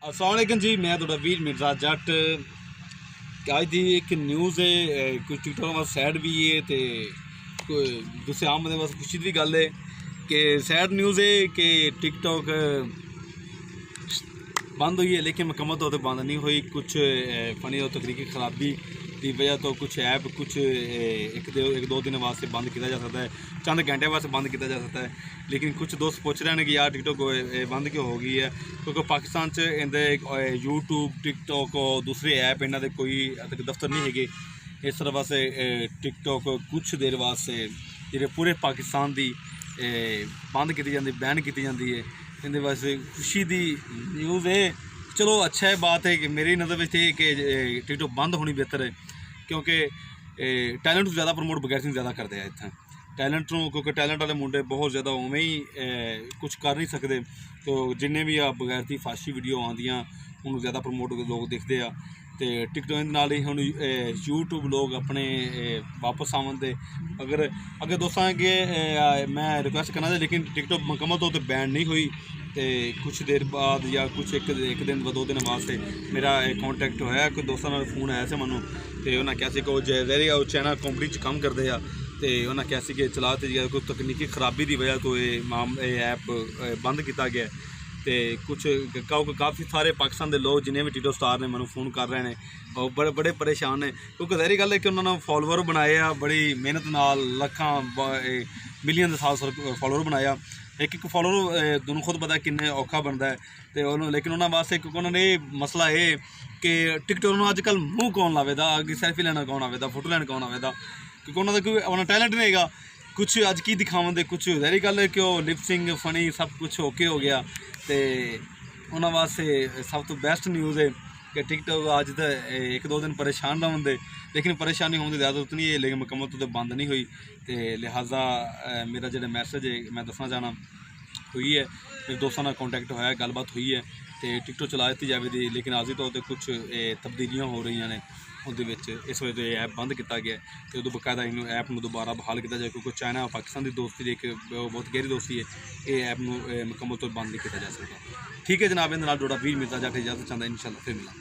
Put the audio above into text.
अस्सलाम वालेकुम जी, मैं थोड़ा वीर मिर्ज़ा जट। अज की एक न्यूज़ है, कुछ टिकटॉक वास्ते सैड भी है तो दूसरे आम बंदे वास्ते खुशी की गल है कि सैड न्यूज़ है कि टिकटॉक बंद हुई है, लेकिन मुकम्मल तौर पर बंद नहीं हुई। कुछ फनी और तकनीकी खराबी की वजह तो कुछ ऐप कुछ एक दो दिन वास्ते बंद किया जा सकता है, चंद घंटे वास्ते बंद किया जा सकता है। लेकिन कुछ दोस्त पूछ रहे हैं कि यार टिकटॉक बंद क्यों हो गई है, क्योंकि पाकिस्तान इंदे यूट्यूब टिकटॉक और दूसरे ऐप इन्हों के कोई दफ्तर नहीं है। इस तरह वास्ते टिकटॉक कुछ देर वास्ते जो पूरे पाकिस्तान की बंद की जाती, बैन की जाती है। इन्हें वास्ते खुशी की न्यूज़ है। चलो अच्छा है, बात है कि मेरी नज़र में थे कि टिकटॉक बंद होनी बेहतर है, क्योंकि टैलेंट ज़्यादा प्रमोट बगैर सिंह ज़्यादा करते हैं इतना टैलेंट नूं, क्योंकि टैलेंट वाले मुंडे बहुत ज़्यादा उवें ही कुछ कर नहीं सकते। तो जिन्हें भी आ बगैर की फाशी वीडियो आंदियां उन्होंने ज़्यादा प्रमोट लोग देखते हैं। तो टिकटॉक नाल ही हुण यूट्यूब लोग अपने वापस आवन दे। अगर दोस्तों अगे मैं रिक्वेस्ट करना था, लेकिन टिकटॉक मुकम्मल तौर पर बैन नहीं हुई। तो कुछ देर बाद या कुछ एक दिन दो दिन वास्ते मेरा कॉन्टैक्ट होया, कोई दोस्तों का फोन आया से मैनू, तो उन्हें क्या कि जहरी चैनल कॉमेडी काम करते हैं। तो उन्हें क्या कि चला कोई तकनीकी खराबी की वजह तो ये ऐप बंद किया गया। तो कुछ काफ़ी सारे पाकिस्तान के लोग जिन्हें भी टिकटॉक स्टार ने मैं फ़ोन कर रहे हैं और बड़े परेशान ने, क्योंकि ज़ाहिर गल है कि उन्होंने फॉलोवर बनाए आ बड़ी मेहनत नाल, लखां मिलियन के साथ फॉलोवर बनाया। एक फॉलोवर दोनों खुद पता किन्ने औखा बनता है। तो लेकिन उन्होंने वास्ते क्योंकि उन्होंने मसला है कि टिकटॉक अजकल मुँह कौन लावेदा, अगे सैल्फी लेना कौन आवेदा, फोटो लेना कौन आवेदा, क्योंकि उन्होंने कोई अपना टैलेंट नहीं है। कुछ अज की दिखावन दे, कुछ ज़ाहिर गल है कि लिपसिंग फनी सब कुछ ओके हो गया। तो उन्होंने वास्ते सब तो बेस्ट न्यूज़ है कि टिकटॉक अज तो एक दो दिन परेशान रहन दे, लेकिन परेशानी होने की ज़्यादा नहीं है, लेकिन मुकम्मल तौर पर बंद नहीं हुई। तो लिहाजा मेरा जो मैसेज है मैं दसना चाहना हुई है, मेरे दोस्तों का कॉन्टैक्ट होया, गलबात हुई है। तो टिकटॉक चला दी जाए, लेकिन आर्जी तौर पर कुछ तब्दीलियाँ हो रही ने उस इस वजह ऐप बंद किया गया। तो उदों बकायदा इन ऐप में दोबारा बहाल किया जाए, क्योंकि चाइना और पाकिस्तान की दोस्ती एक बहुत गहरी दोस्ती है। ये ऐप में मुकम्मल तौर बंद नहीं किया जा सकता। ठीक है जनाब, इन जोड़ा वीर मिर्ज़ा जट इजाजत चाहता, इंशाल्लाह फिर मिला।